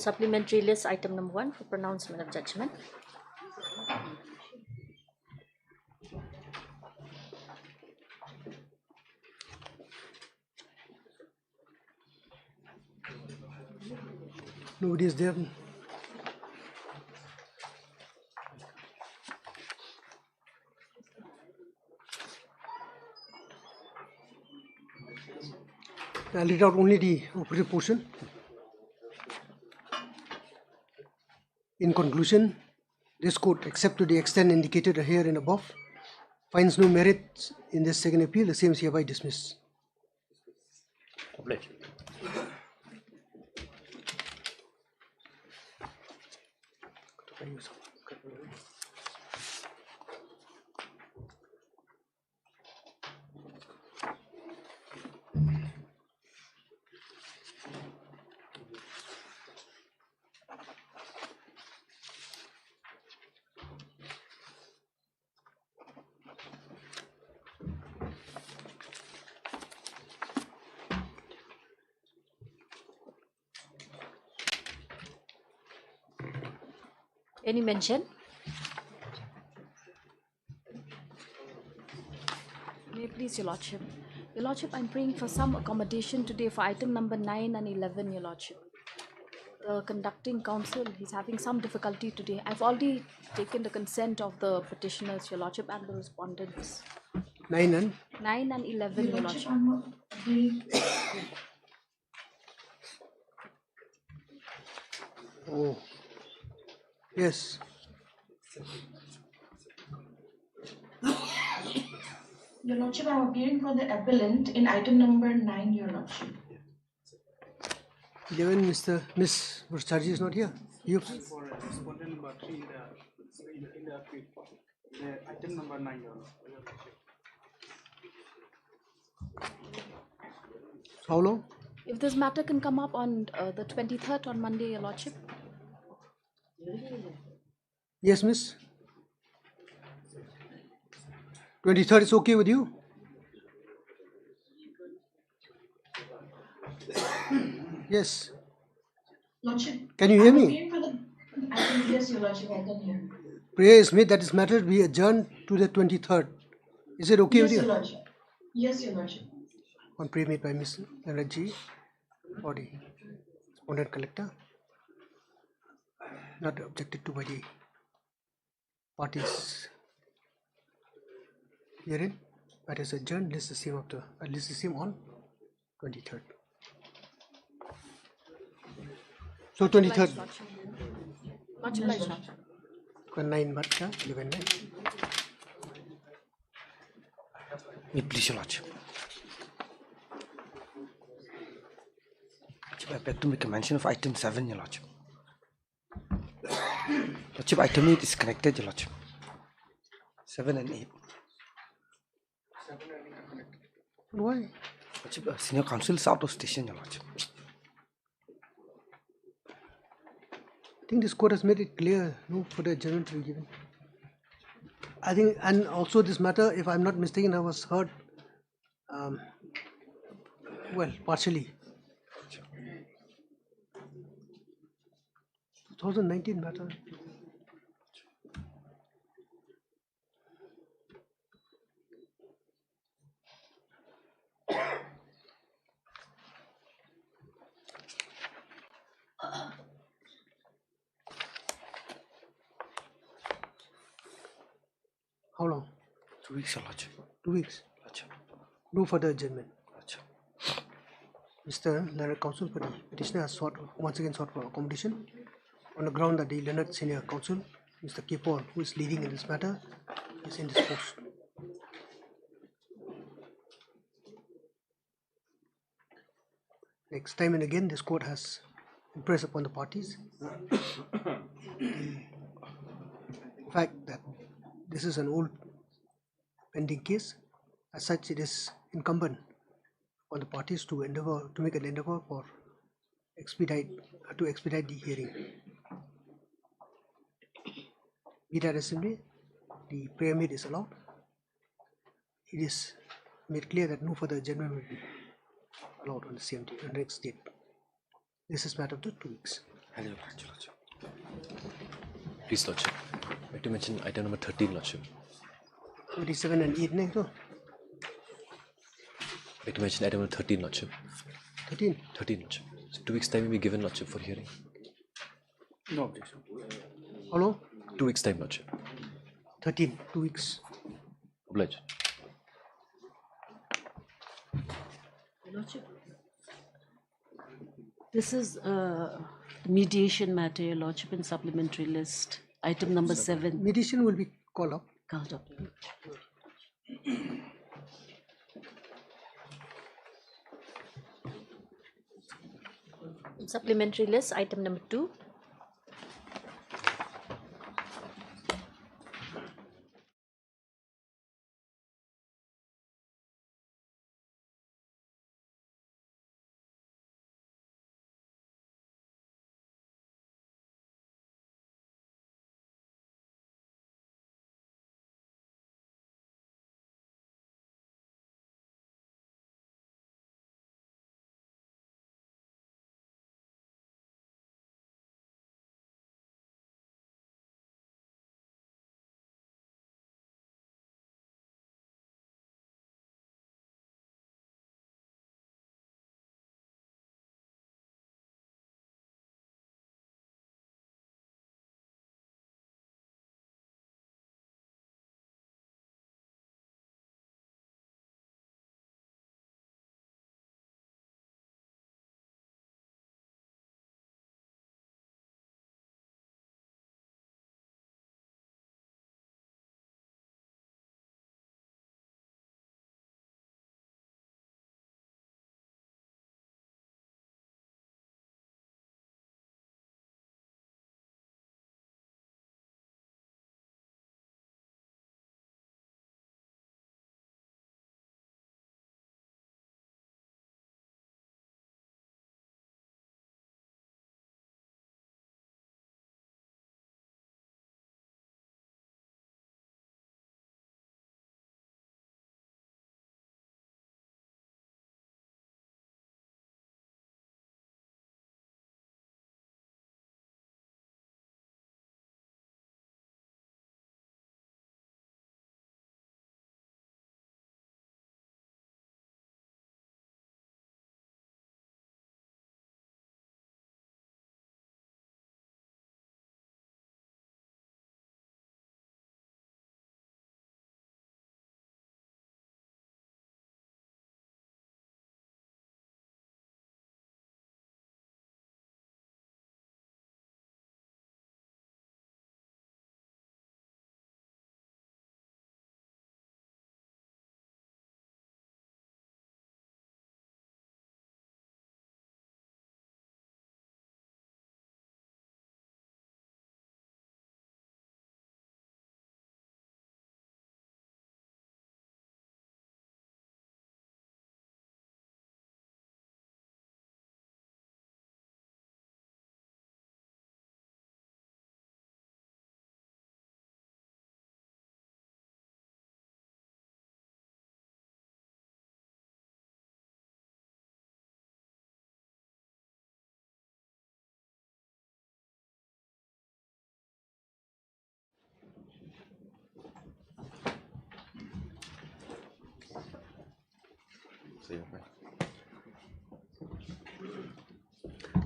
supplementary list item number 1 for pronouncement of judgment. Nobody is there. I'll read out only the operative portion. In conclusion, this court, except to the extent indicated here and above, finds no merit in this second appeal. The same is hereby dismissed. Any mention? May it please, Your Lordship. Your Lordship, I'm praying for some accommodation today for item number 9 and 11, Your Lordship. The conducting counsel is having some difficulty today. I've already taken the consent of the petitioners, Your Lordship, and the respondents. 9 and 9 and 11, Your Lordship. oh, yes. Your Lordship, I'm appearing for the appellant in item number 9, Your Lordship. 11, Miss Burcharji is not here. You For respondent number 3 in the appeal. The item number 9, Your Lordship. how long? If this matter can come up on the 23rd on Monday, Your Lordship. Yes, Miss. 23rd is okay with you? Yes. Lordship, Can you hear I'm me? appearing for the item, yes, Your Lordship, I can hear. Prayer is made that this matter be adjourned to the 23rd. Is it okay Yes, with Your you? Lordship. Yes, Your Lordship. On prayer made by Miss Naraji or the respondent collector. Not objected to by the parties herein. That is adjourned. List the same after. List the same on 23rd. So 23rd. Much obliged, Lordship. 9 March, 11 9. May it please, Your Lordship. I beg to make a mention of item 7, Your Lordship. Lordship, item 8 is connected, Your Lordship. 7 and 8. Why? Lordship, senior counsel is out of station, Your Lordship. I think this court has made it clear no further adjournment to be given. I think, and also this matter, if I'm not mistaken, I was heard, well, partially. 2019 matter. How long? 2 weeks, Your Lordship. 2 weeks. Lordship. No further adjournment. Lordship. Mr. Learned Counsel for the petitioner has once again sought for accommodation on the ground that the Learned Senior Counsel, Mr. K. Paul, who is leading in this matter, is indisposed. Next time and again, this court has impressed upon the parties the fact that this is an old pending case. As such, it is incumbent on the parties to make an endeavor for expedite the hearing. Be that as it may, the prayer made is allowed. It is made clear that no further adjournment will be allowed on the same day, on the next date. This is matter of the 2 weeks. Hello, Lordship. Please, Lordship. I'd like to mention item number 13, Lordship. 27 and 8 next. I'd like to mention item number 13, Lordship. 13. 13, Lordship. So 2 weeks' time will be given, Lordship, for hearing. No objection. How long? 2 weeks' time, Lordship. 13, 2 weeks. Obliged. Your Lordship, this is a mediation matter, Your Lordship, in supplementary list. Item number 7. Mediation will be called up. Called up. Supplementary list, item number 2.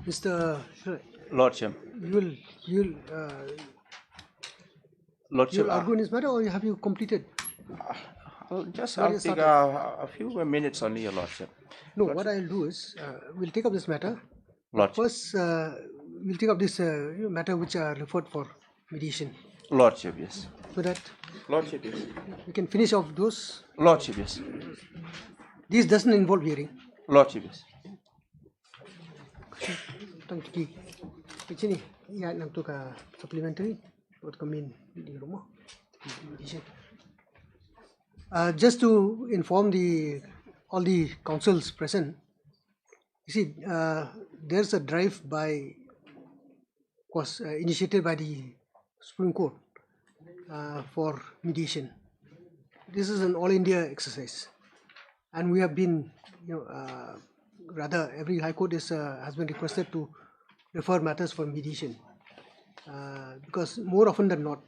Mr. Lordship. You'll Lordship, argue in this matter, or have you completed? I'll you take a few minutes only, Your Lordship. No, what I'll do is, we'll take up this matter. Lordship. First, we'll take up this matter which are referred for mediation. Lordship, yes. So that Lordship, yes. we can finish off those. Lordship, yes. This doesn't involve hearing. Lordship, yes. Ini ya untuk supplementary buat kami di rumah. Just to inform all the councils present, you see, there's a drive was initiated by the Supreme Court for mediation. This is an all India exercise, and we have been, rather every High Court has been requested to refer matters for mediation, because more often than not,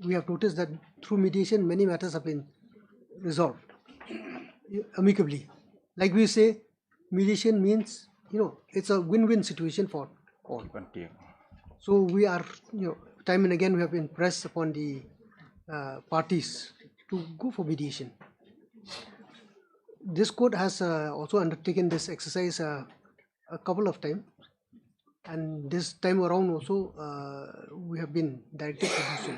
we have noticed that through mediation many matters have been resolved amicably. Like we say, mediation means, it's a win-win situation for all. So we are, time and again we have been pressed upon the parties to go for mediation. This court has also undertaken this exercise a couple of times, and this time around also we have been directed to do so.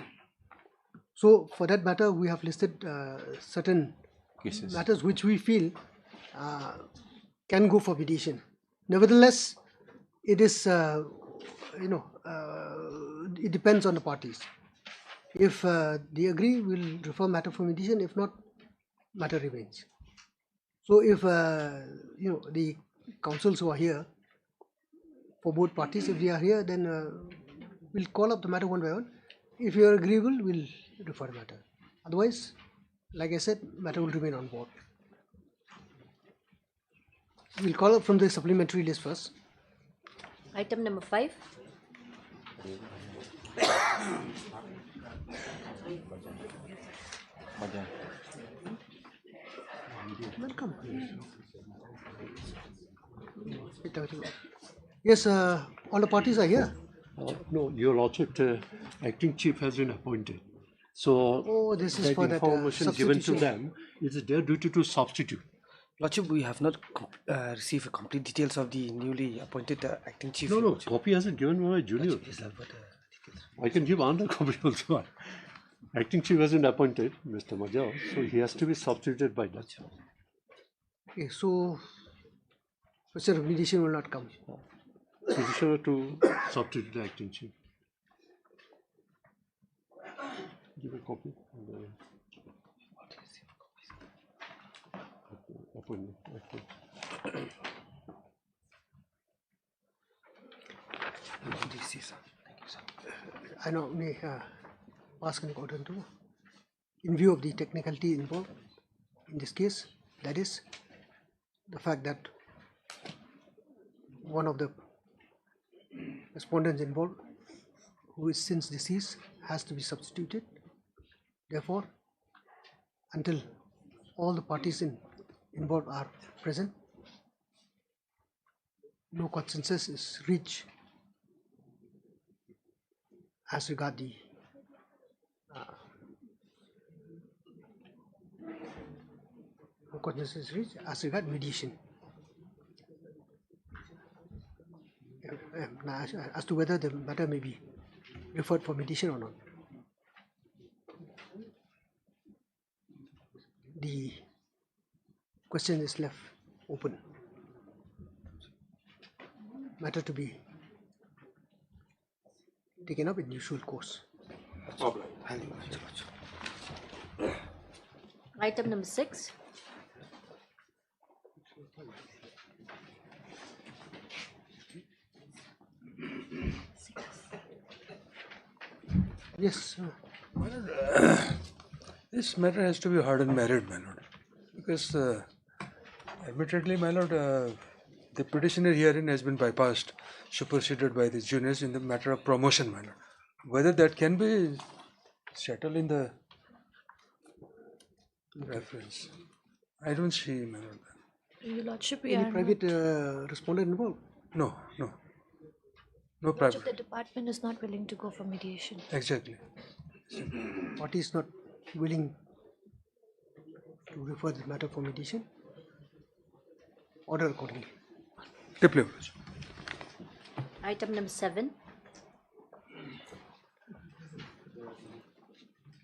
So for that matter, we have listed certain matters which we feel can go for mediation. Nevertheless, it is it depends on the parties. If they agree, we'll refer matter for mediation. If not, matter remains. So if the counsels who are here for both parties, if they are here, then we'll call up the matter one by one. If you are agreeable, we'll refer the matter. Otherwise, like I said, matter will remain on board. We'll call up from the supplementary list first. Item number 5. Welcome. Yes, all the parties are here. No, Your Lordship, the acting chief has been appointed. So this is that for that information given to substitution. them, it is their duty to substitute. Lordship, we have not received complete details of the newly appointed acting chief. No, copy hasn't given by my junior. I can give another copy also. Acting chief has been appointed, Mr. Major, so he has to be substituted by that. Okay, so Mr. Mediation will not come. Petitioner to substitute the acting chief. Give a copy. Appointment. I know may ask an according to, in view of the technicality involved in this case, that is the fact that one of the respondents involved, who is since deceased, has to be substituted. Therefore, until all the parties involved are present, no consensus is reached as regard the mediation. As to whether the matter may be referred for mediation or not. The question is left open. Matter to be taken up in usual course. Item number 6. Yes. This matter has to be heard in merit, my lord, because admittedly, my lord, the petitioner herein has been bypassed, superseded by the juniors in the matter of promotion, my lord. Whether that can be settled in the reference, I don't see, my lord. Your Lordship, we Any are private not, respondent involved? No Lordship, private. the department is not willing to go for mediation. Exactly. Party is not willing to refer the matter for mediation. Order accordingly. Deeply. Item number 7.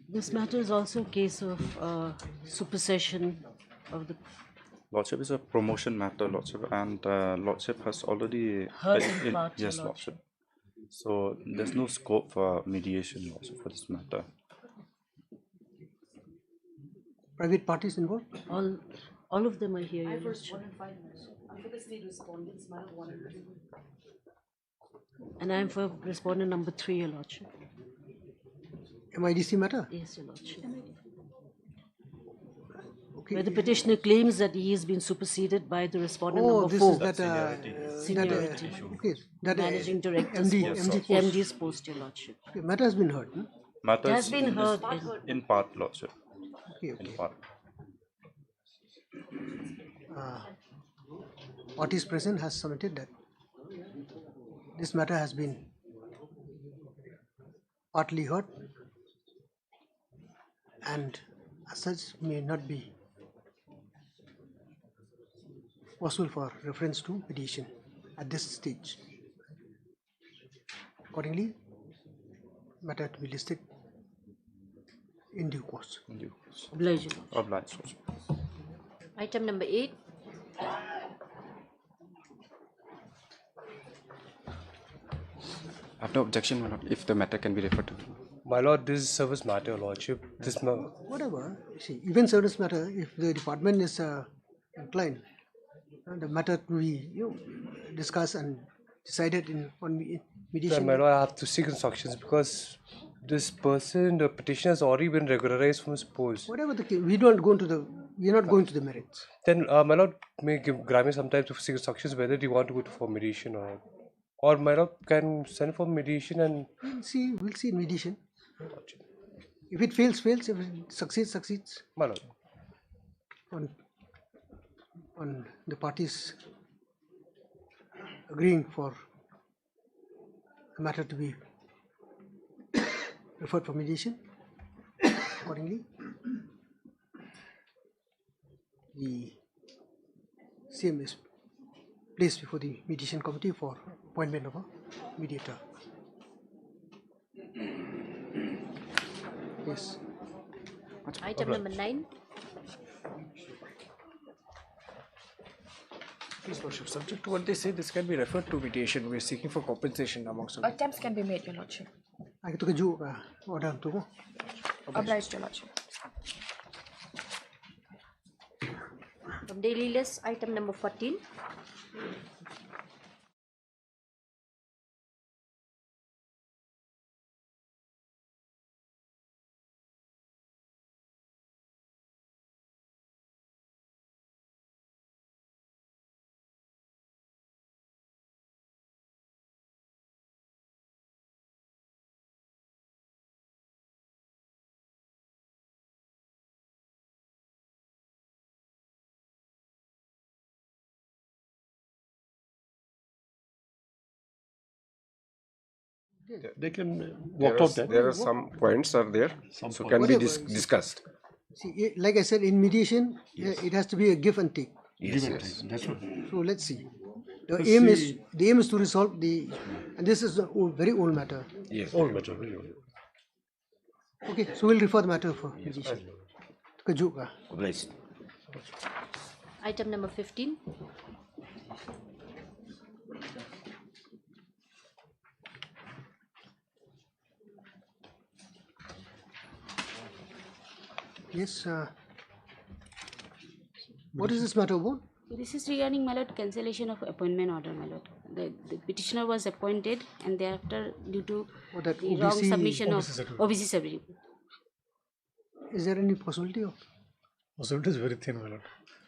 This matter is also a case of supersession of the Lordship is a promotion matter, Lordship, and Lordship has already heard in part, Your yes, Lordship. Lordship. So there's no scope for mediation, Lordship, for this matter. Private parties involved? All of them are here, Your Lordship. And I am for respondent number 3, Your Lordship. MIDC matter? Yes, Your Lordship. where the petitioner claims that he has been superseded by the respondent Oh, number this 4. is that, Seniority. okay, that Managing Director's MD, post. MD post. MD's post, Your Lordship. Okay, matter has been heard. Hmm? Matters Has been heard in part, Lordship. Okay, In okay. part. Parties present has submitted that this matter has been partly heard and as such may not be possible for reference to mediation at this stage. Accordingly, matter to be listed in due course. Oblige, Your Lordship. Obliged, Lordship. Item number 8. I have no objection, my lord, if the matter can be referred to. My lord, this is service matter, lordship. Whatever, see, even service matter, if the department is inclined, the matter to be discussed and decided on mediation. My lord, I have to seek instructions because this person, the petitioner, has already been regularized from his post. Whatever the case, we are not going to the merits. Then, my lord, may grant me some time to seek instructions whether you want to go for mediation or not. Or my lord can send for mediation and We'll see in mediation. If it fails. If it succeeds. my lord. On the parties agreeing for the matter to be referred for mediation. Accordingly, the same is placed before the mediation committee for appointment of a mediator. Yes. Item number 9. Please, Lordship, subject to what they say, this can be referred to mediation. We are seeking for compensation amongst them. Attempts can be made, Your Lordship. I took a joke order to Obliged, Your Lordship. From daily list, item number 14. They can walk out there. There are some points are there, so can be discussed. See, like I said, in mediation, it has to be a give and take. Yes. That's right. So let's see. The aim is to resolve and this is a very old matter. Yes. All matter, very well. Okay, so we'll refer the matter for mediation. Kajuka. Obliged. Item number 15. Yes. What is this matter about? This is regarding, my lord, cancellation of appointment order, my lord. The petitioner was appointed and thereafter, due to that the wrong OBC submission of OBC certificate. Is there any possibility of? Possibility is very thin, my lord.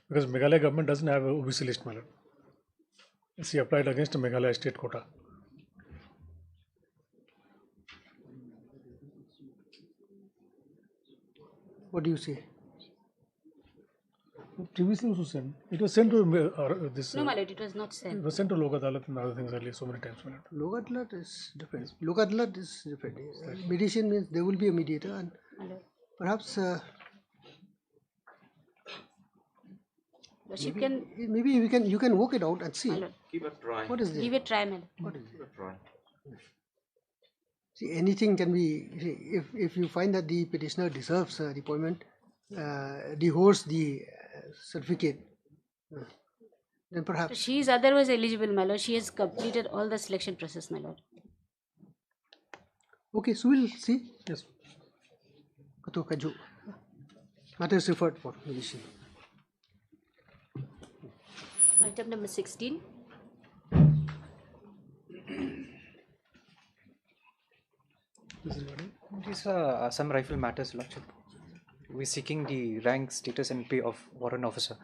Because Meghalaya government doesn't have a OBC list, my lord. She applied against the Meghalaya state quota. What do you say? Previously also sent. It was sent to this. No, my lord, it was not sent. It was sent to Lok Adalat and other things earlier so many times, my lord. Lok Adalat is different. Lok Adalat is different. Mediation means there will be a mediator and perhaps maybe you can work it out and see. Give a try. What is this? Give it a try, my lord. What is it? Give a try. See, anything can be, if you find that the petitioner deserves the appointment, deholds the certificate, then perhaps. She is otherwise eligible, my lord. She has completed all the selection process, my lord. Okay, so we'll see. Yes. Matter is referred for mediation. Item number 16. These are some rifle matters, Lordship. we're seeking the rank, status, and pay of warrant officer.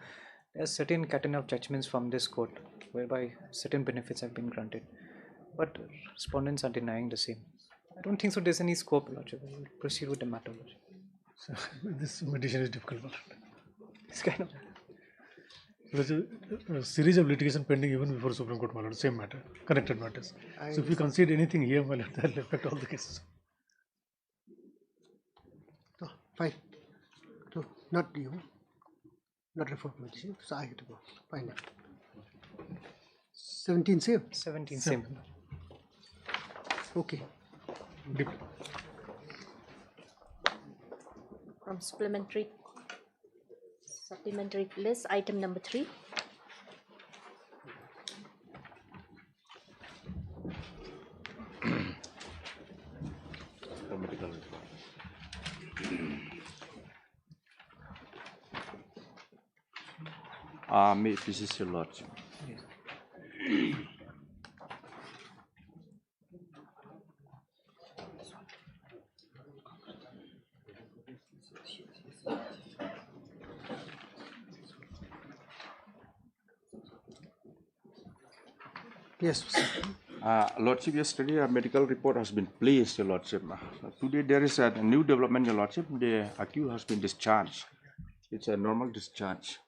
There are certain category of judgments from this court whereby certain benefits have been granted, but respondents are denying the same. I don't think so. There's any scope, Lordship. We'll proceed with the matter, Lordship. So this mediation is difficult, my lord. It's kind of. There's a series of litigation pending even before Supreme Court, my lord. Same matter, connected matters. So if you concede anything here, my lord, that will affect all the cases. Oh, fine. No, not you. Not refer to mediation. So I have to go. Fine. 17 same. 17 same. Okay. Deep. From supplementary list, item number 3. May it please your lordship. Yes. Lordship, yesterday a medical report has been placed, your lordship. Today there is a new development, your lordship. The accused has been discharged. It's a normal discharge.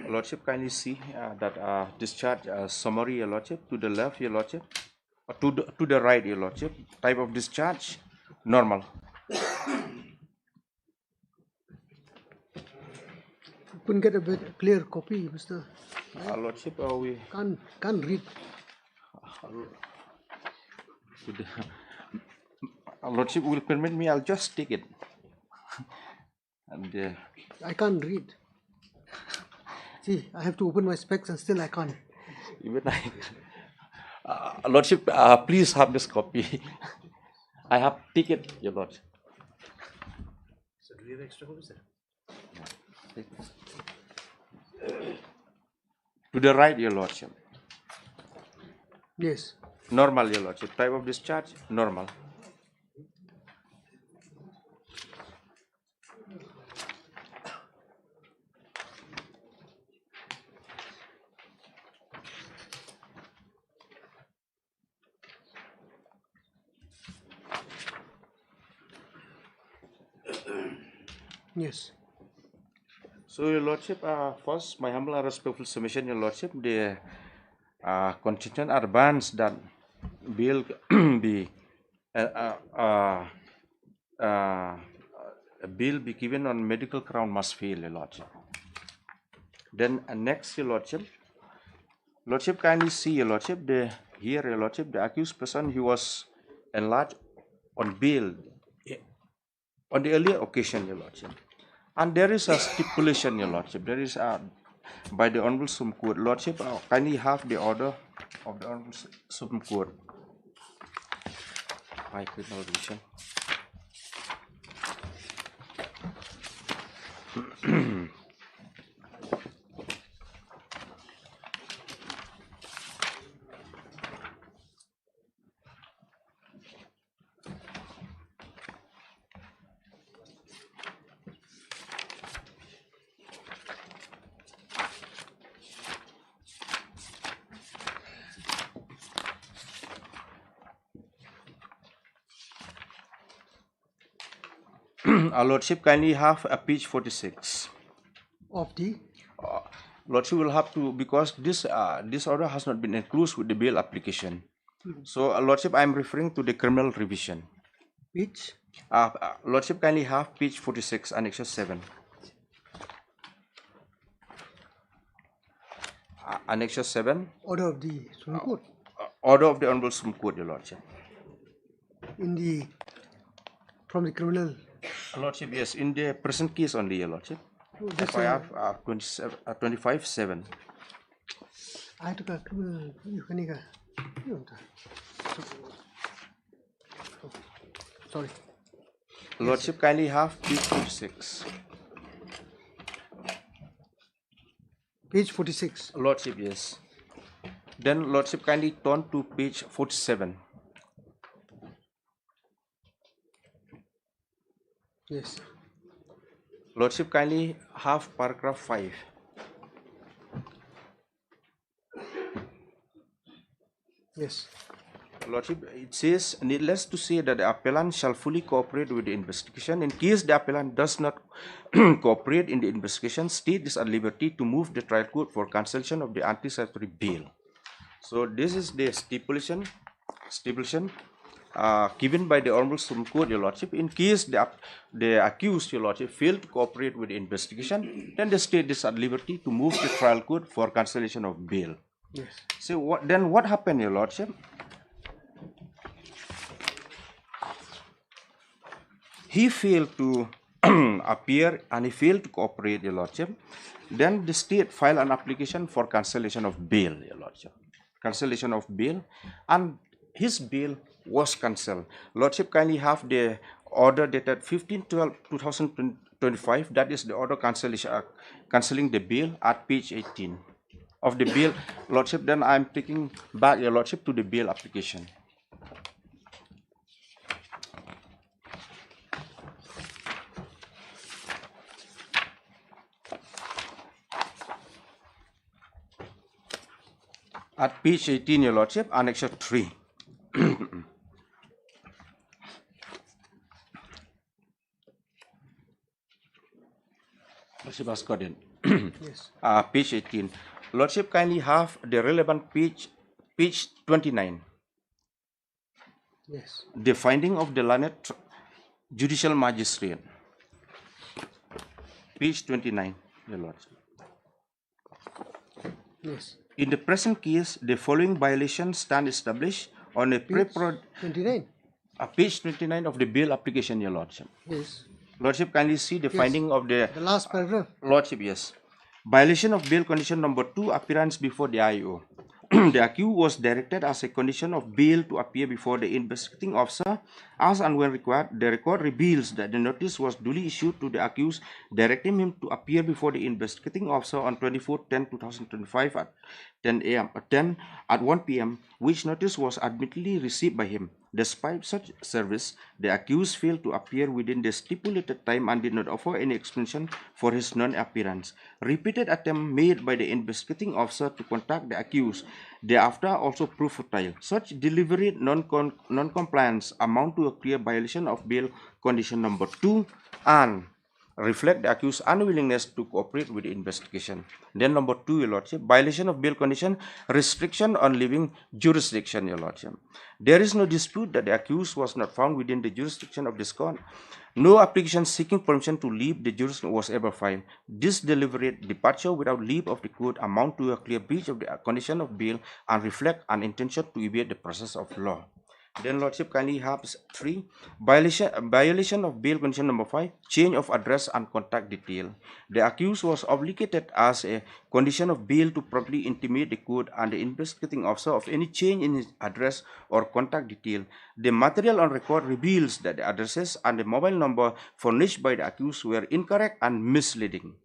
Lordship, kindly see that discharge summary, your lordship. To the left, your lordship. To the right, your lordship. Type of discharge, normal. Couldn't get a bit clear copy, Mr. Lordship, we can't read. Lordship will permit me. I'll just take it. And I can't read. See, I have to open my specs and still I can't. Even I. Lordship, please have this copy. I have taken, your lordship. So do you have extra copies, sir? To the right, your lordship. Yes. Normal, your lordship. Type of discharge, normal. Yes. So, your lordship, first, my humble and respectful submission, your lordship, the contingent advance that bill be bill be given on medical ground must fail, your lordship. Then next, your lordship, kindly see, your lordship, here, your lordship, the accused person, he was enlarged on bail on the earlier occasion, your lordship. And there is a stipulation, your lordship. There is by the Honorable Supreme Court. Lordship, kindly have the order of the Honorable Supreme Court. High Criminal Division. Our Lordship, kindly have a page 46 of the Lordship will have to, because this order has not been enclosed with the bail application. So Lordship, I am referring to the criminal revision. Which? Lordship, kindly have page 46, Annexure 7. Annexure 7. Order of the Supreme Court. Order of the Honorable Supreme Court, your Lordship. In the from the criminal. Lordship, yes, in the present case only, your Lordship. Oh, FIR 25/7. I took a criminal. Sorry. Lordship, kindly have page 46. Page 46. Lordship, yes. Then Lordship kindly turn to page 47. Yes. Lordship kindly have paragraph 5. Yes. Lordship, it says, needless to say that the appellant shall fully cooperate with the investigation. In case the appellant does not cooperate in the investigation, state is at liberty to move the trial court for cancellation of the anticipatory bail. So this is the stipulation given by the Honorable Supreme Court, Your Lordship. In case the accused, Your Lordship, failed to cooperate with the investigation, then the state is at liberty to move the trial court for cancellation of bail. Yes. So what happened, Your Lordship? He failed to appear and he failed to cooperate, Your Lordship. Then the state filed an application for cancellation of bail, Your Lordship. Cancellation of bail, and his bail was cancelled. Lordship kindly have the order dated 15/12/2025. That is the order cancelling the bail at page 18 of the bail. Lordship, then I am taking back, Your Lordship, to the bail application. At page 18, Your Lordship, Annexure 3. Lordship has got it. Yes. Page 18. Lordship kindly have the relevant page 29. Yes. The finding of the learned judicial magistrate. Page 29, Your Lordship. Yes. In the present case, the following violations stand established on a Page 29. Page 29 of the bail application, Your Lordship. Yes. Lordship, kindly see the Yes. finding of the last paragraph. Lordship, yes. Violation of bail condition number 2, appearance before the IO. The accused was directed as a condition of bail to appear before the investigating officer as and when required. The record reveals that the notice was duly issued to the accused, directing him to appear before the investigating officer on 24/10/2025 at 10 at 1 p.m., which notice was admittedly received by him. Despite such service, the accused failed to appear within the stipulated time and did not offer any explanation for his non-appearance. Repeated attempts made by the investigating officer to contact the accused thereafter also proved futile. Such deliberate non-compliance amount to a clear violation of bail condition number 2 and reflect the accused's unwillingness to cooperate with the investigation. Then number 2, Your Lordship, violation of bail condition, restriction on leaving jurisdiction, Your Lordship. There is no dispute that the accused was not found within the jurisdiction of this court. No application seeking permission to leave the jurisdiction was ever filed. This deliberate departure without leave of the court amount to a clear breach of the condition of bail and reflect an intention to evade the process of law. Then Lordship kindly has 3, violation of bail condition number 5, change of address and contact detail. The accused was obligated as a condition of bail to promptly intimate the court and the investigating officer of any change in his address or contact detail. The material on record reveals that the addresses and the mobile number furnished by the accused were incorrect and misleading.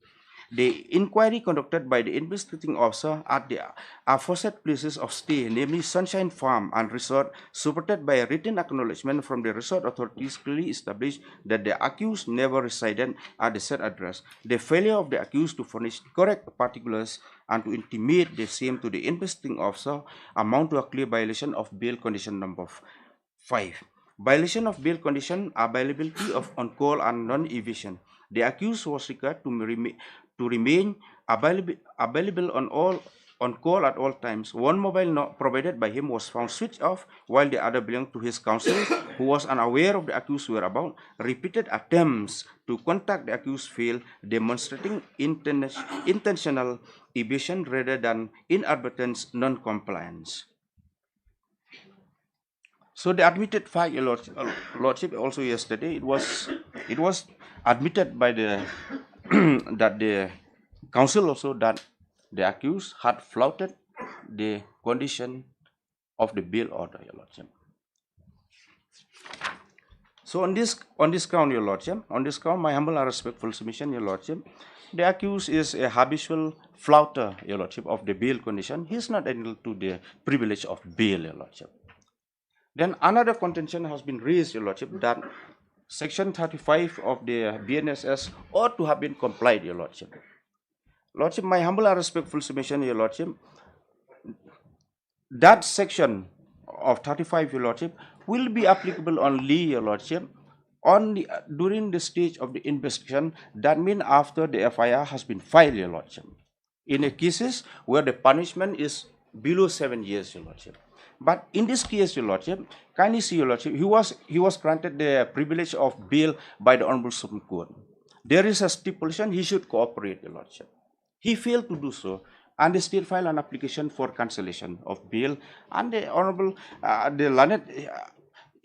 The inquiry conducted by the investigating officer at the aforesaid places of stay, namely Sunshine Farm and Resort, supported by a written acknowledgement from the resort authorities, clearly established that the accused never resided at the said address. The failure of the accused to furnish correct particulars and to intimate the same to the investigating officer amount to a clear violation of bail condition number 5. Violation of bail condition, availability of on-call and non-evasion. The accused was required to remain available on call at all times. One mobile provided by him was found switched off, while the other belonged to his counsel, who was unaware of the accused's whereabouts. Repeated attempts to contact the accused failed, demonstrating intentional evasion rather than inadvertent non-compliance. So the admitted fact, Your Lordship, also yesterday it was admitted by the that the counsel also that the accused had flouted the condition of the bail order, Your Lordship. So on this ground, Your Lordship, on this ground, my humble and respectful submission, Your Lordship, the accused is a habitual flouter, Your Lordship, of the bail condition. He is not entitled to the privilege of bail, Your Lordship. Then another contention has been raised, Your Lordship, that Section 35 of the BNSS ought to have been complied, Your Lordship. Lordship, my humble and respectful submission, Your Lordship, that section of 35, Your Lordship, will be applicable only, Your Lordship, during the stage of the investigation. That means after the FIR has been filed, Your Lordship. In a cases where the punishment is below 7 years, Your Lordship. But in this case, Your Lordship, kindly see, Your Lordship, he was granted the privilege of bail by the Honorable Supreme Court. There is a stipulation he should cooperate, Your Lordship. He failed to do so, and the state filed an application for cancellation of bail, and the Honorable, the learned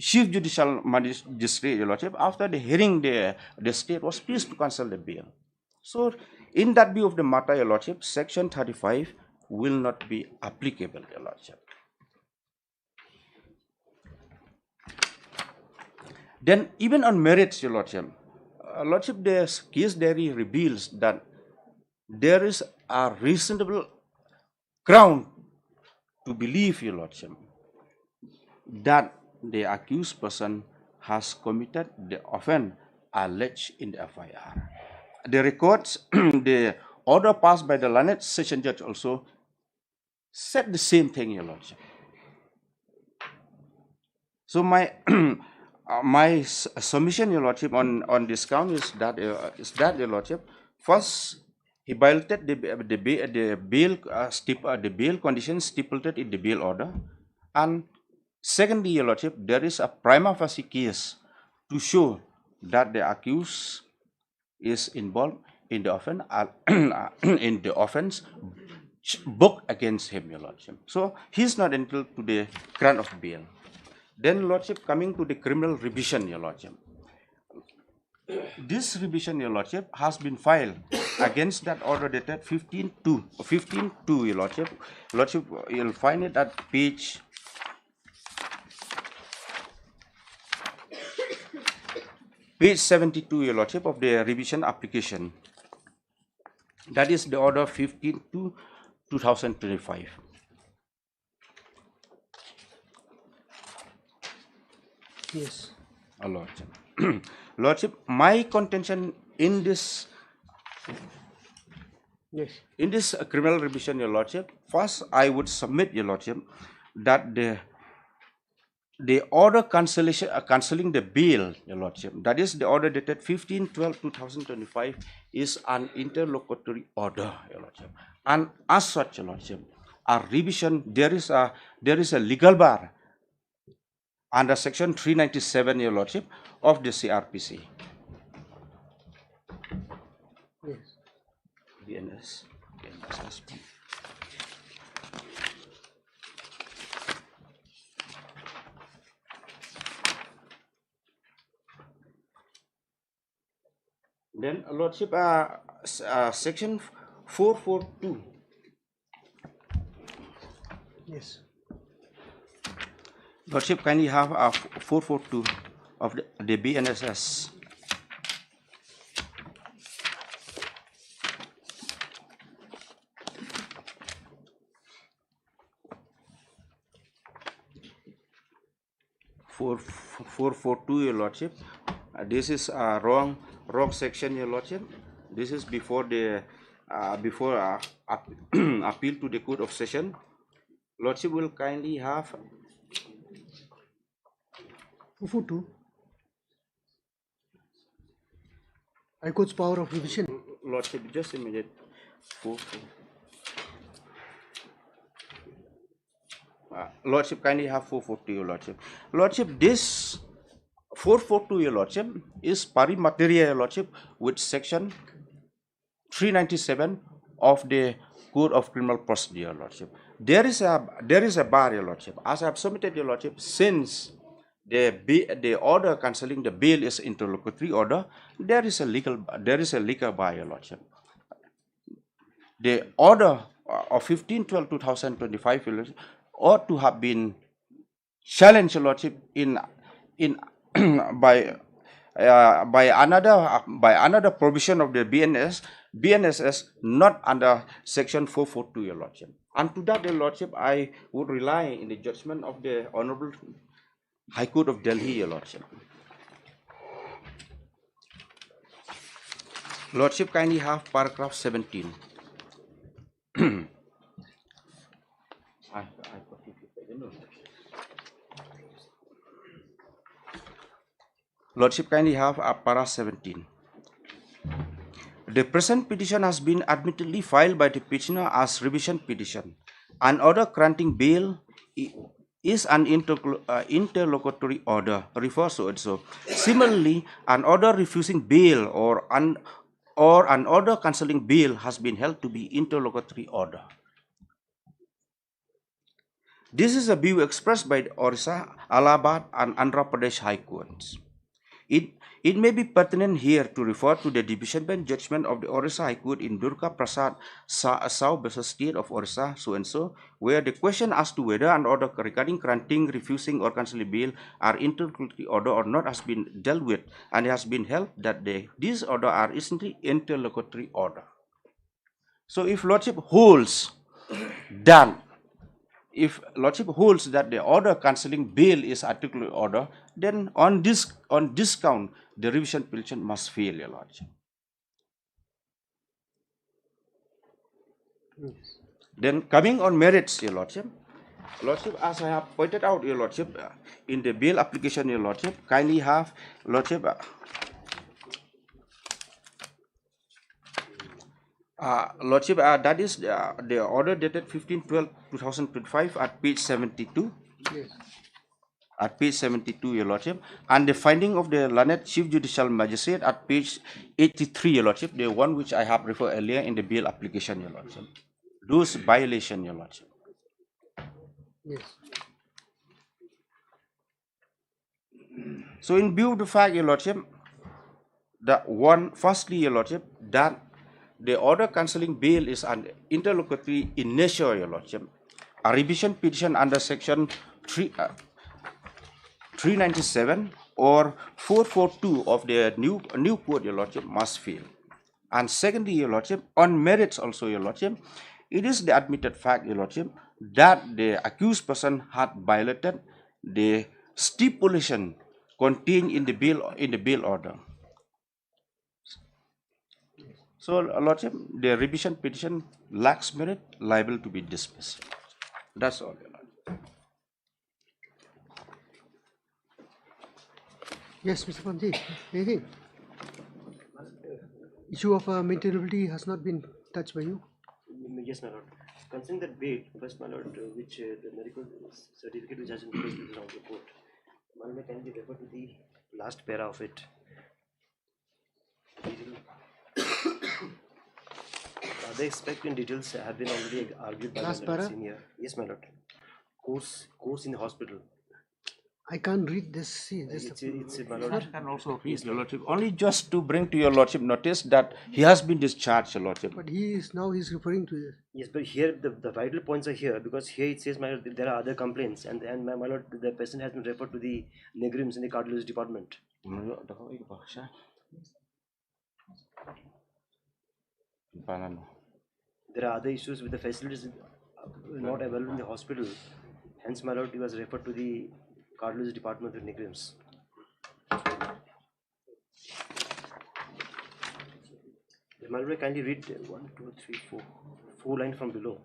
Chief Judicial Magistrate, Your Lordship, after the hearing, the state was pleased to cancel the bail. So, in that view of the matter, Your Lordship, Section 35 will not be applicable, Your Lordship. Then, even on merits, Your Lordship, the case diary reveals that there is a reasonable ground to believe, Your Lordship, that the accused person has committed the offence alleged in the FIR. The records, the order passed by the learned session judge also said the same thing, Your Lordship. So my my submission, Your Lordship, on this count is that, Your Lordship, first, he violated the bail conditions stipulated in the bail order, and secondly, Your Lordship, there is a prima facie case to show that the accused is involved in the offence, booked against him, Your Lordship. So he is not entitled to the grant of bail. Then, Lordship, coming to the criminal revision, Your Lordship. This revision, Your Lordship, has been filed against that order dated 15/2, Your Lordship. Lordship, you'll find it at page 72, Your Lordship, of the revision application. That is the order 15/2/2025. Yes. Lordship. Lordship, my contention in this criminal revision, Your Lordship, first I would submit, Your Lordship, that the order cancelling the bail, Your Lordship, that is the order dated 15/12/2025, is an interlocutory order, Your Lordship. And as such, Your Lordship, a revision, there is a legal bar under section 397, Your Lordship, of the CRPC. Yes. BNS. Then, Lordship, section 442. Yes. Lordship, kindly have a 442 of the BNSS. For 442, Your Lordship. This is a wrong section, Your Lordship. This is before the appeal to the Court of Session. Lordship will kindly have 442. High Court's power of revision. Lordship, just a minute. Lordship, kindly have 442, Your Lordship. Lordship, this 442, Your Lordship, is pari materia, Your Lordship, with section 397 of the Code of Criminal Procedure, Your Lordship. There is a bar, Your Lordship. As I have submitted, Your Lordship, since the order cancelling the bail is interlocutory order, there is a legal bar, Your Lordship. The order of 15/12/2025, Your Lordship, ought to have been challenged, Your Lordship, in by another provision of the BNSS not under section 442, Your Lordship. And to that, Your Lordship, I would rely in the judgment of the Honorable High Court of Delhi, Your Lordship. Lordship, kindly have paragraph 17. Lordship, kindly have para 17. The present petition has been admittedly filed by the petitioner as revision petition. An order granting bail is an interlocutory order, refers to it so. Similarly, an order refusing bail or an order cancelling bail has been held to be interlocutory order. This is a view expressed by the Orissa, Allahabad, and Andhra Pradesh High Courts. It may be pertinent here to refer to the division bench judgment of the Orissa High Court in Durga Prasad Sao versus State of Orissa, so and so, where the question as to whether an order regarding granting, refusing, or cancelling bail are interlocutory order or not has been dealt with, and it has been held that these orders are essentially interlocutory order. So, if Lordship holds that the order cancelling bail is articulate order, then on this count, the revision petition must fail, Your Lordship. Yes. Then coming on merits, Your Lordship, as I have pointed out, Your Lordship, in the bail application, Your Lordship, kindly have, Lordship, that is the order dated 15/12/2025 at page 72. Yes. At page 72, Your Lordship, and the finding of the learned Chief Judicial Magistrate at page 83, Your Lordship, the one which I have referred earlier in the bail application, Your Lordship. Those violation, Your Lordship. Yes. So, in view of the fact, Your Lordship, firstly, Your Lordship, that the order cancelling bail is an interlocutory in nature, Your Lordship. A revision petition under section 397 or 442 of the new code, Your Lordship, must fail. And secondly, Your Lordship, on merits also, Your Lordship, it is the admitted fact, Your Lordship, that the accused person had violated the stipulation contained in the bail order. So, Lordship, the revision petition lacks merit, liable to be dismissed. That's all, Your Lordship. Yes, Mr. Panti, anything? Issue of maintainability has not been touched by you? Yes, my lord. Concerning that bail, first, my lord, which the medical certificate which has been placed in the report, my lord, can be referred to the last para of it. The expected details have been already argued by the senior. Yes, my lord. Course in the hospital. I can't read this. See, this it's my lord. I can also read, Your Lordship. Only just to bring to Your Lordship notice that he has been discharged, Your Lordship. But he's referring to this. Yes, but here the vital points are here, because here it says, my lord, there are other complaints, and my lord, the person has been referred to the negrims in the cardiology department. There are other issues with the facilities not available in the hospital. Hence, my lord, he was referred to the cardiology department with negrims. My lord, kindly read 1, 2, 3, 4 lines from below.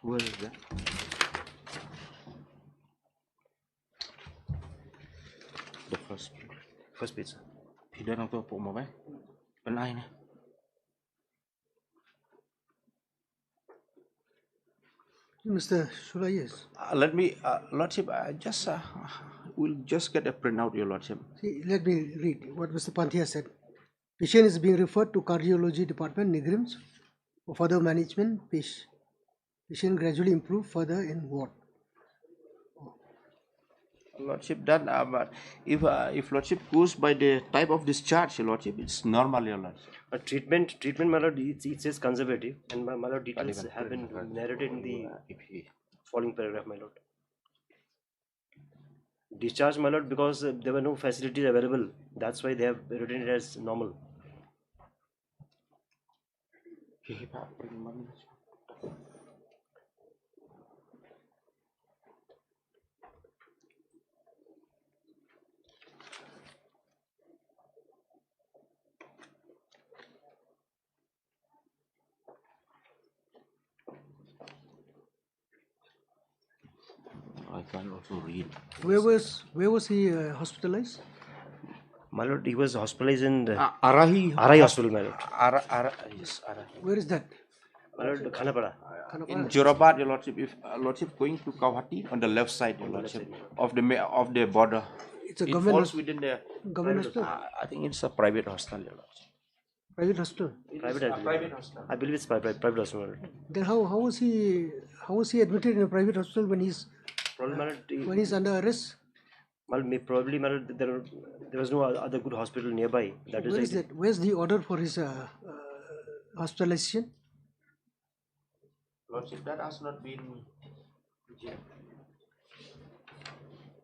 Where is that? The first page. Pidana tu apa mau penai ni. Mr. Shula, yes. Let me, Lordship, I just will just get a printout, Your Lordship. See, let me read what Mr. Panti has said. Patient is being referred to cardiology department, negrims, for further management. Patient gradually improve further in what? Lordship, that but if Lordship goes by the type of discharge, Your Lordship, it's normal, Your Lordship. Treatment, my lord, it says conservative, and my lord, details have been narrated in the following paragraph, my lord. Discharge, my lord, because there were no facilities available. That's why they have written it as normal. I can also read. Where was he hospitalized? My lord, he was hospitalized in the Arahi Hospital, my lord. Yes, Arahi. Where is that? My lord, Khanapara. In Jorabat, Your Lordship, if Lordship going to Kauhati on the left side, Your Lordship, of the border. It's a it government falls within the government hospital. I think it's a private hostel, Your Lordship. Private hospital. Private hostel. I believe it's private hostel, my lord. Then how was he admitted in a private hospital when he's Probably, my lord, when he's under arrest? well, probably, my lord, there was no other good hospital nearby. That Where is the- that? Where's the order for his hospitalization? Lordship, that has not been.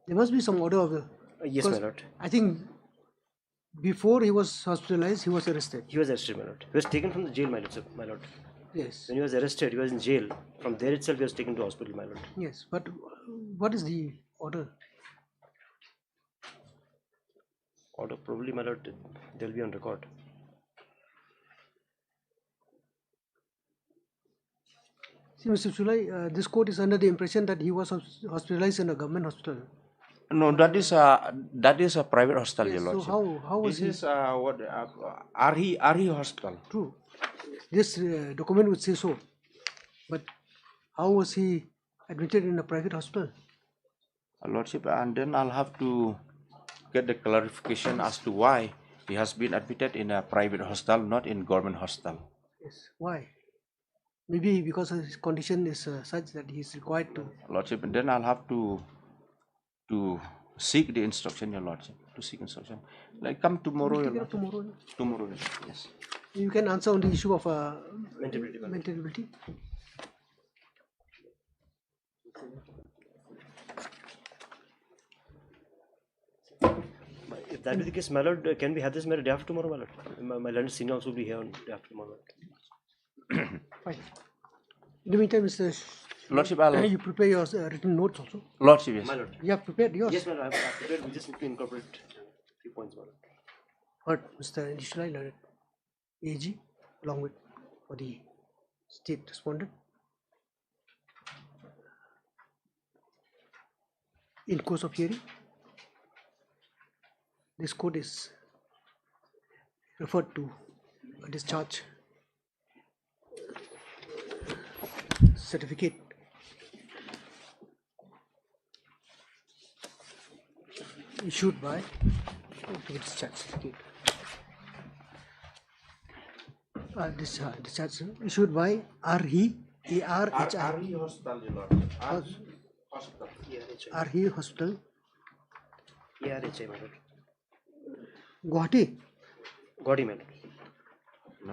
There must be some order of the. Yes, my because lord. I think before he was hospitalized, he was arrested. He was arrested, my lord. He was taken from the jail, my lord, sir, my lord. Yes. When he was arrested, he was in jail. From there itself, he was taken to hospital, my lord. Yes, but what is the order? Order, probably, my lord, they'll be on record. See, Mr. Chulai, this court is under the impression that he was hospitalized in a government hospital. No, that is a private hostel, Yes, Your so Lordship. how was This he? is what Arhi hostel. True. This document would say so, but how was he admitted in a private hospital? Lordship, and then I'll have to get the clarification as to why he has been admitted in a private hostel, not in government hostel. Yes. Why? Maybe because his condition is such that he is required to. Lordship, and then I'll have to seek the instruction, Your Lordship, to seek instruction. Like come tomorrow, We'll Your take it up Lordship. tomorrow. Tomorrow, yes. You can answer on the issue of Mental ability. mental ability. If that be the case, my lord, can we have this matter day after tomorrow, my lord? My learned senior also will be here on day after tomorrow. Fine. In the meantime, Mr. Lordship, you prepare your written notes also. Lordship, yes. My lord. You have prepared yours. Yes, my lord, I've prepared. We just need to incorporate a few points, my lord. Heard Mr. Indishulai learned AG along with for the state respondent. In course of hearing, this court is referred to a discharge certificate issued by discharge certificate. Discharge issued by RHI Arhi hostel, Your Lordship. Hospital. RHI Hospital, ERHI, my lord. Guwahati. Gaudy, my lord.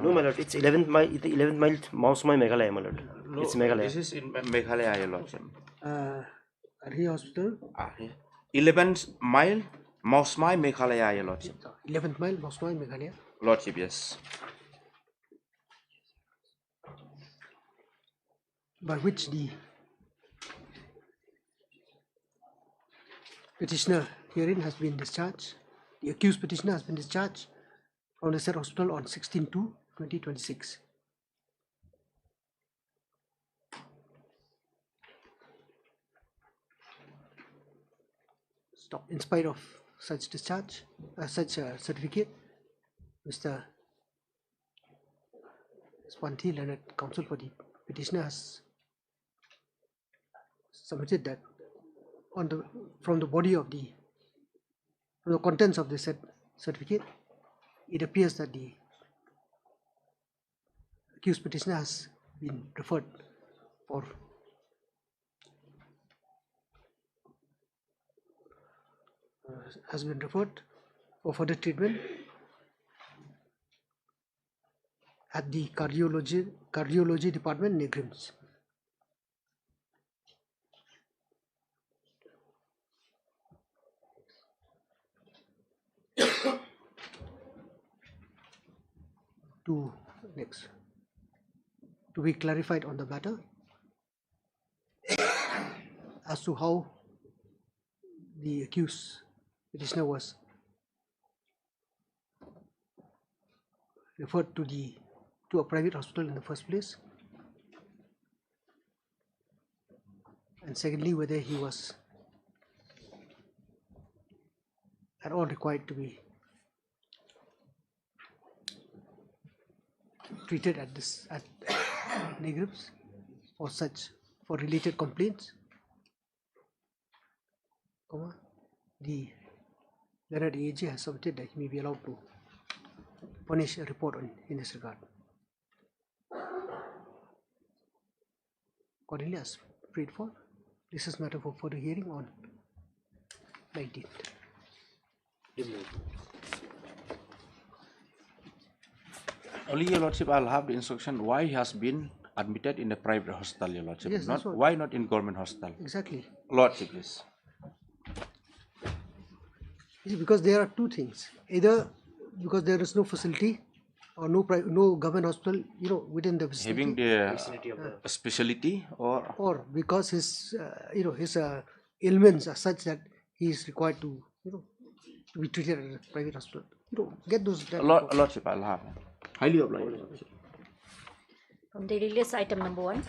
No, my lord, it's 11th mile, Mouse Mile, Meghalaya, my lord. No, It's Meghalaya. This is in Meghalaya, Your Lordship. RHI Hospital, 11th mile, Mausmai, Meghalaya, Your Lordship. 11th mile, Moscow, Meghalaya. Lordship, yes. By which the petitioner herein has been discharged. The accused petitioner has been discharged from the said hospital on 16/2/2026. Stop. In spite of such discharge, such certificate, Mr. Swanti, learned counsel for the petitioner, has submitted that from the body of from the contents of the said certificate, it appears that the accused petitioner has been referred for has been referred for further treatment at the cardiology department, Negrims. To be clarified on the matter as to how the accused petitioner was referred to a private hospital in the first place, and secondly, whether he was at all required to be treated at Negrims for related complaints, the Leonard AG has submitted that he may be allowed to furnish a report in this regard. Accordingly, as prayed for, this is matter for further hearing on 19th. Only, Your Lordship, I'll have the instruction why he has been admitted in the private hospital, Your Lordship. Yes, not why not in government hospital. Exactly. Lordship, please. Because there are two things: either because there is no facility or no government hospital, within the vicinity, Having the specialty, or because his his ailments are such that he is required to to be treated at a private hospital. Get those. Lordship, I'll have. Highly obliged. From the release item number 1.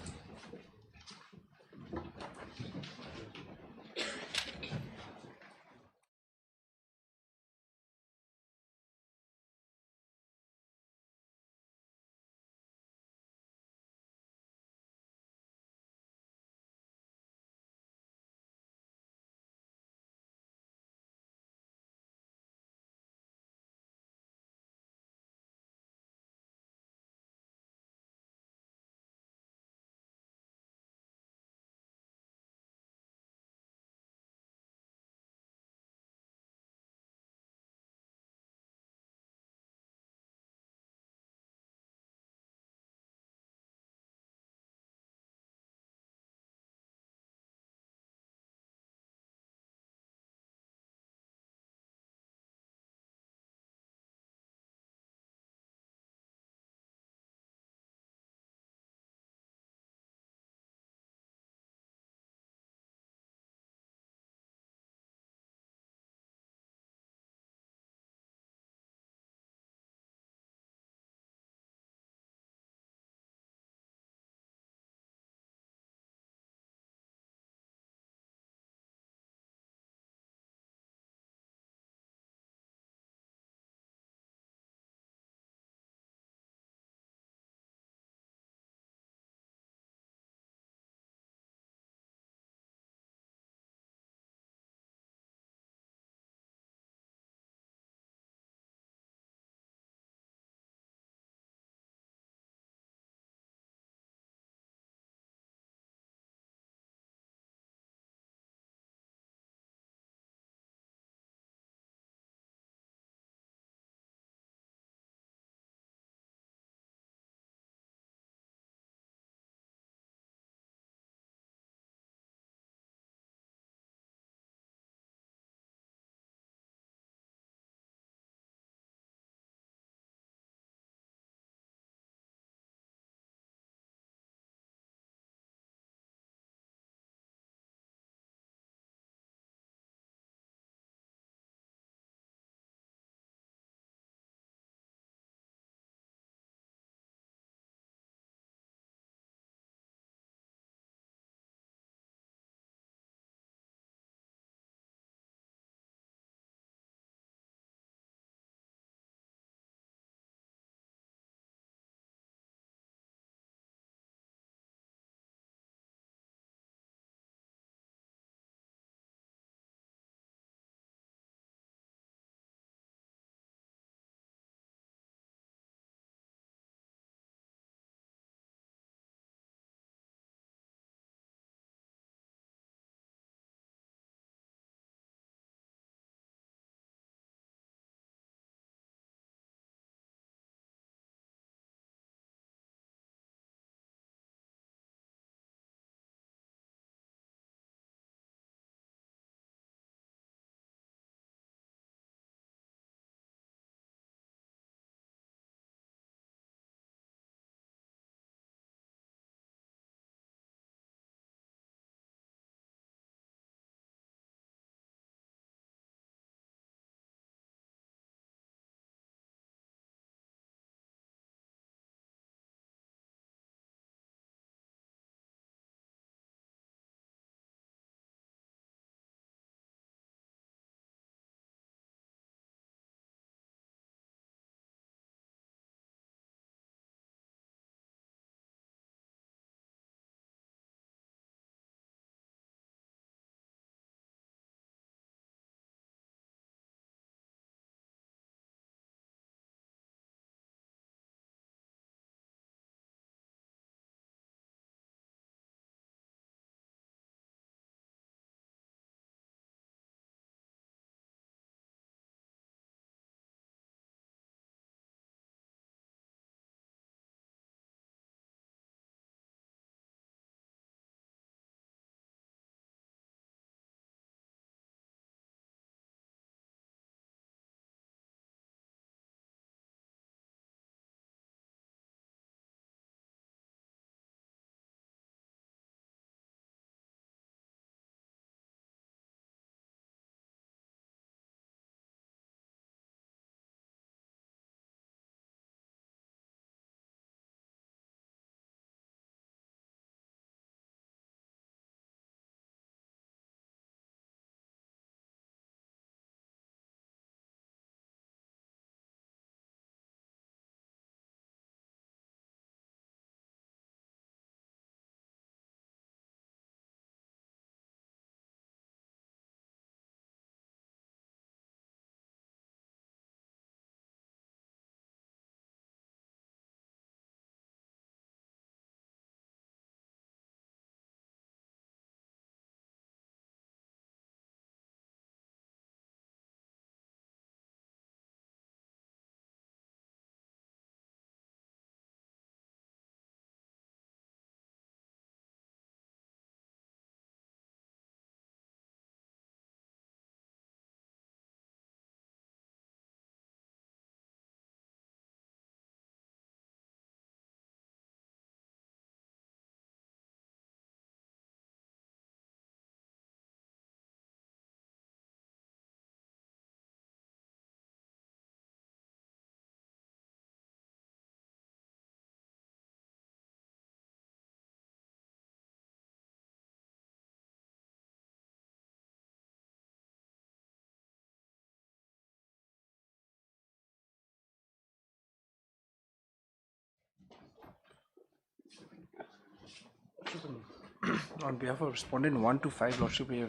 On behalf of respondent 1 to 5, Lordship, we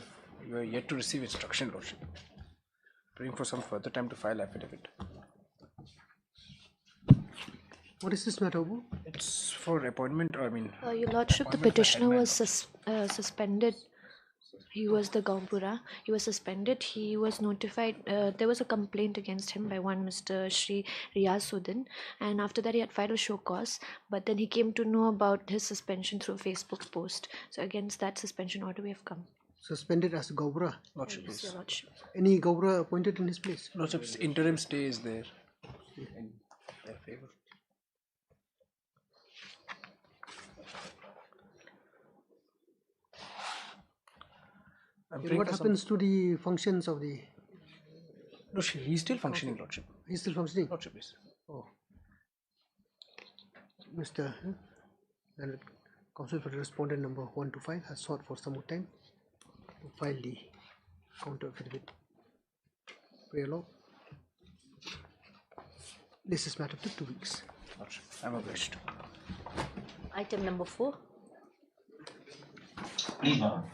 are yet to receive instruction, Lordship. Praying for some further time to file affidavit. What is this matter about? It's for appointment, Your Lordship, the petitioner was suspended. He was the Gaupura. He was suspended. He was notified. There was a complaint against him by one Mr. Shri Riyasuddin, and after that he had filed a show cause. But then he came to know about his suspension through a Facebook post. So against that suspension order, we have come. Suspended as Gaupura? Lordship, Yes, Your Lordship. Any Gaupura appointed in his place? Lordship's interim stay is there in their favor. What happens to the functions of the... No, he's still functioning, Lordship. He's still functioning? Lordship, yes. Oh. Mr. Counsel for respondent number 1 to 5 has sought for some more time to file the counter affidavit. Prayer law. This is matter of 2 weeks. Lordship, I'm obliged. Item number 4. Please, Madam.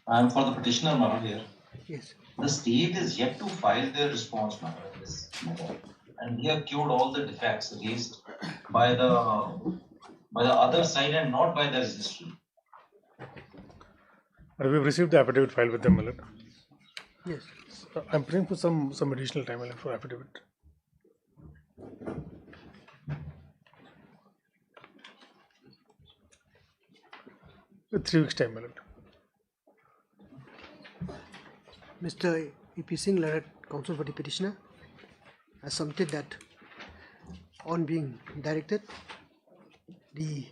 I am for the petitioner, Madam, here. Yes. The state is yet to file their response, Madam, in this matter. And we have cured all the defects raised by the other side and not by the registry. We have received the affidavit filed with them, my lord. Yes. I'm praying for some additional time, my lord, for affidavit. With 3 weeks time, my lord. Mr. E.P. Singh, learned counsel for the petitioner, has submitted that on being directed, the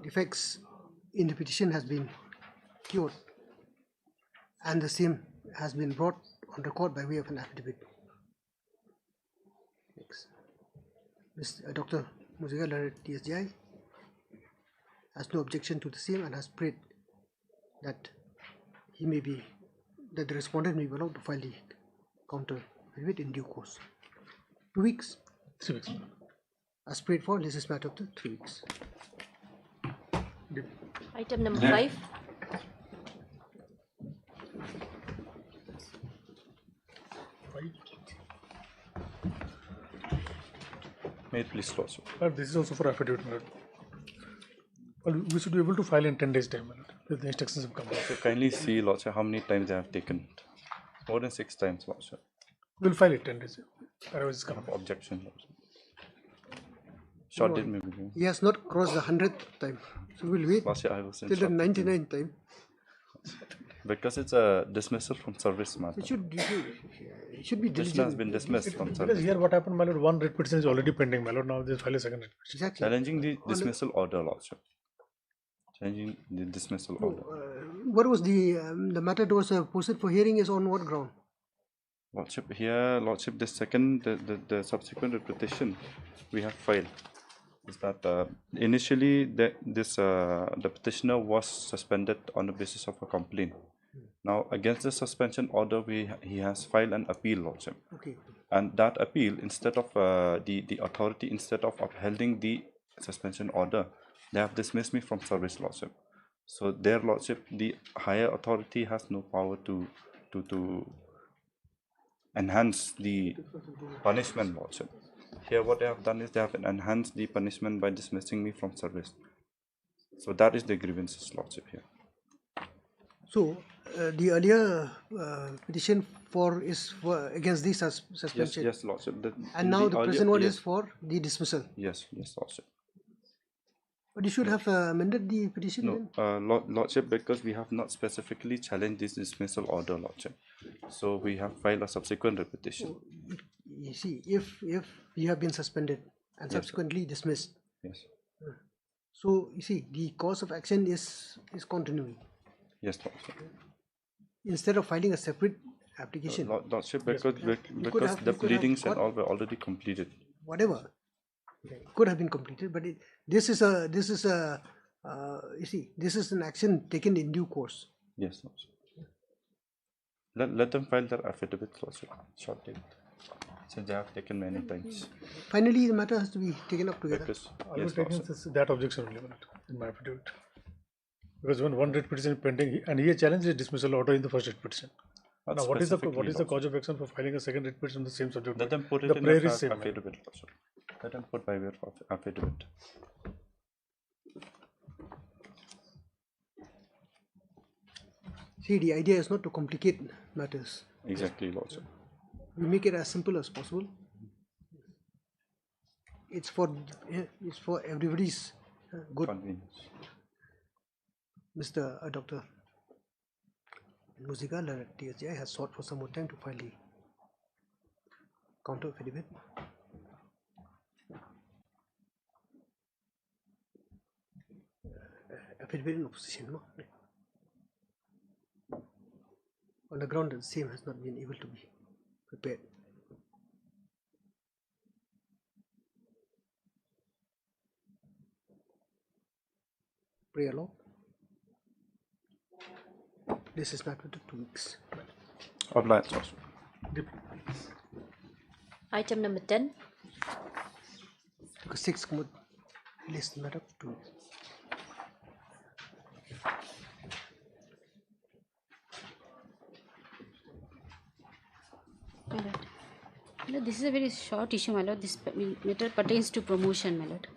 defects in the petition has been cured and the same has been brought on record by way of an affidavit. Dr. Muziga, learned DSGI, has no objection to the same and has prayed that the respondent may be allowed to file the counter affidavit in due course. 2 weeks? 3 weeks. As prayed for, this is matter of 3 weeks. Item number 5. May it please, Lordship. This is also for affidavit, my lord. Well, we should be able to file in 10 days time, my lord, if the instructions have come. So kindly see, Lordship, how many times they have taken. More than 6 times, Lordship. We'll file it 10 days. Otherwise, it's come. Objection, Lordship. Short date maybe. He has not crossed the 100th time, so we'll wait Lordship, I was in till the short 99th time. Because it's a dismissal from service matter. It should be Petitioner diligent. has been dismissed from Because service. here what happened, my lord, one writ petition is already pending, my lord. Now they file a second writ petition. Exactly. Challenging the dismissal order, Lordship. Challenging the dismissal order. What was the matter that was posted for hearing is on what ground? Lordship, here, Lordship, the subsequent petition we have filed is that initially the petitioner was suspended on the basis of a complaint. Now, against the suspension order, he has filed an appeal, Lordship. Okay. And that appeal, instead of the authority, instead of upholding the suspension order, they have dismissed me from service, Lordship. So, their Lordship, the higher authority has no power to enhance the punishment, Lordship. Here, what they have done is they have enhanced the punishment by dismissing me from service. So, that is the grievances, Lordship, here. So, the earlier petition is for against the suspension. Yes, Lordship. And now the present one is for the dismissal. Yes, Lordship. But you should have amended the petition No, then? Lordship, because we have not specifically challenged this dismissal order, Lordship. So we have filed a subsequent petition. You see, if you have been suspended and subsequently dismissed. Yes. So, you see, the course of action is continuing. Yes, Lordship. Instead of filing a separate application. Lordship, because the pleadings and all were already completed. Whatever. It could have been completed, but this is an action taken in due course. Yes, Lordship. Let them file their affidavit, Lordship, short date, since they have taken many times. Finally, the matter has to be taken up together. Because, I will take that objection only. in my affidavit. Because when one writ petition is pending, and he has challenged his dismissal order in the first writ petition. Not Now, what is the specifically cause of action for filing a second writ petition on the same subject? Let them put it the in prayer the is same. affidavit also. Let them put by way of affidavit. See, the idea is not to complicate matters. Exactly, Lordship. We make it as simple as possible. It's for everybody's good. Convenience. Mr. Dr. Muzigala at TSJ has sought for some more time to file the counter affidavit. Affidavit in opposition, no? On the ground that the same has not been able to be prepared. Prayer law. This is not within 2 weeks. Obliged also. Item number 10. Because 6 could list matter to My lord. My lord, this is a very short issue, my lord. This matter pertains to promotion, my lord.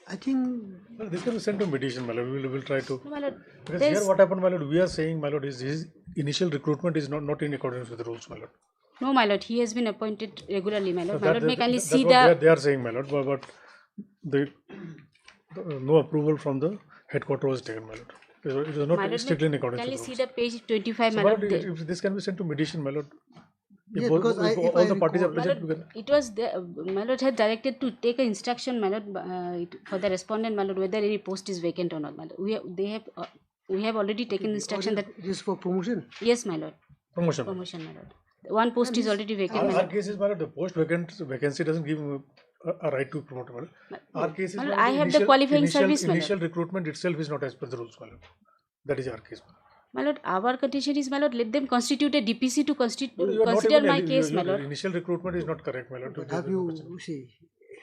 I think this can be sent to mediation, my lord. We will try to. No, my lord. Because here what happened, my lord, we are saying, my lord, is his initial recruitment is not in accordance with the rules, my lord. No, my lord. He has been appointed regularly, my lord. So My lord, may kindly that's see what they are saying, my lord, but no approval from the headquarters was taken, my lord. It was not strictly in accordance Can you with the see rules. the page 25, So, my my lord? lord, if this can be sent to mediation, my lord. If Yeah, all, because if if all I the parties are recall- present, My we lord, can. it was there, my lord had directed to take an instruction, my lord, for the respondent, my lord, whether any post is vacant or not, my lord. We have already taken instruction that this for promotion. yes, my lord. Promotion. Promotion, my lord. One post is already vacant, my Our lord. case is, my lord, the post vacancy doesn't give him a right to promote, my lord. Our case is, My my lord, lord, I have the qualifying service, my lord. initial recruitment itself is not as per the rules, my lord. That is our case, my lord. My lord, our condition is, my lord, let them constitute a DPC to No, you are not consider even my case, my your lord. initial recruitment is not correct, my lord. But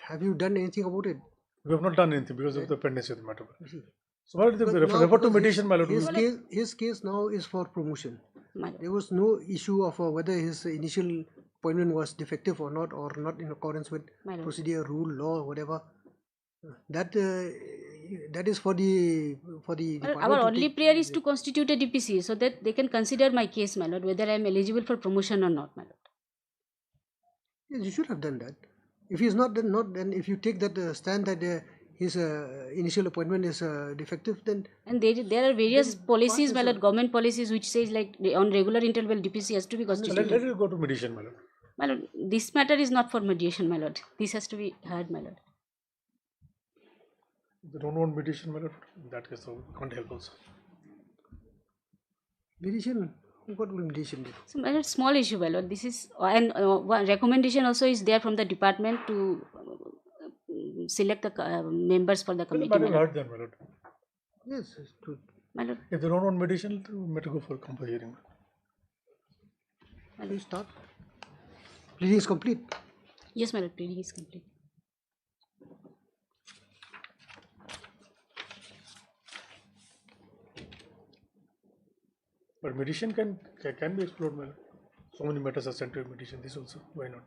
have you done anything about it? We have not done anything because of the pendency of the matter. So, my lord, Because refer now- to because mediation, my lord. His case now is for promotion. My lord. There was no issue of whether his initial appointment was defective or not in accordance with My lord. procedure, rule, law, whatever. That is for the Our department to only take- prayer is to constitute a DPC so that they can consider my case, my lord, whether I am eligible for promotion or not, my lord. Yes, you should have done that. If he is not, then if you take that stand that his initial appointment is defective, then And there are various policies, my lord, government policies which says like on regular interval DPC has to be Let constituted. it go to mediation, my lord. My lord, this matter is not for mediation, my lord. This has to be heard, my lord. If they don't want mediation, my lord, in that case, so can't help also. mediation. What will mediation do? So, my lord, small issue, my lord. This is and one recommendation also is there from the department to select the members for the Well, the committee. matter My is lord. heard then, my lord. Yes, it's true. My lord, If they don't want mediation, matter go for compulsory hearing. Please start. Pleading is complete. yes, my lord, pleading is complete. But mediation can be explored, my lord. So many matters are sent to mediation. This also, why not?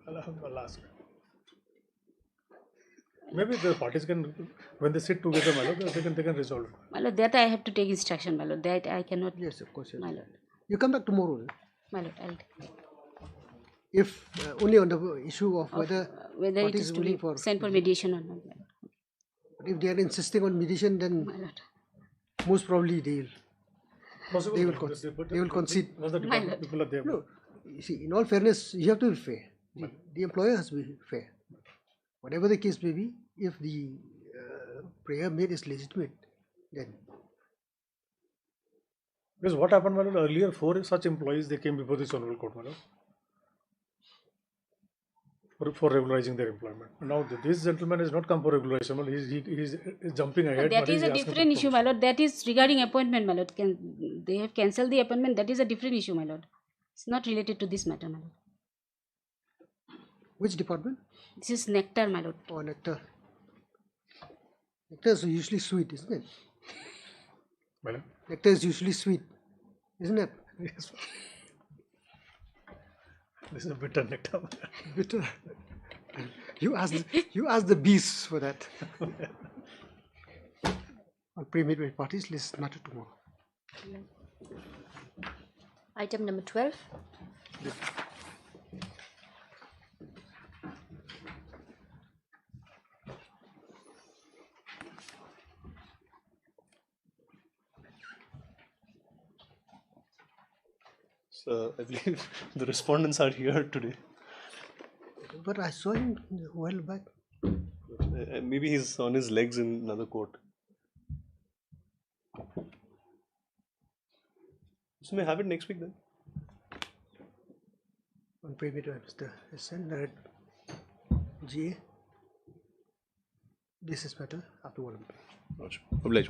I'll ask. Maybe the parties can, when they sit together, my lord, they can resolve it. My lord, that I have to take instruction, my lord. That I cannot. Yes, of course. Yes. My lord, You come back tomorrow. my lord, I'll take. If only on the issue of whether Whether it parties is to willing be for sent for mediation or not. My lord. But if they are insisting on mediation, then My lord. most probably they Possible, will they will concede. Once the department people are there. No, you see, in all fairness, you have to be fair. The employer has to be fair. Whatever the case may be, if the prayer made is legitimate, then Because what happened, my lord, earlier, 4 such employees, they came before this honorable court, my lord, for regularizing their employment. Now, this gentleman has not come for regularization, my lord. He's jumping ahead. That but is he's a asking for different issue, my promotion. lord. That is regarding appointment, my lord. They have cancelled the appointment. That is a different issue, my lord. It's not related to this matter, my lord. Which department? This is nectar, my lord. Oh, nectar. Nectar is usually sweet, isn't it? Madam? Nectar is usually sweet, isn't it? Yes. This is a bitter nectar. Bitter. You asked the bees for that. On pre-midway parties, list matter tomorrow. Item number 12. So I believe the respondents are here today. But I saw him a while back. Maybe he's on his legs in another court. So may I have it next week then? On pre-midway, Mr. SN, GA. This is better after one. Obliged.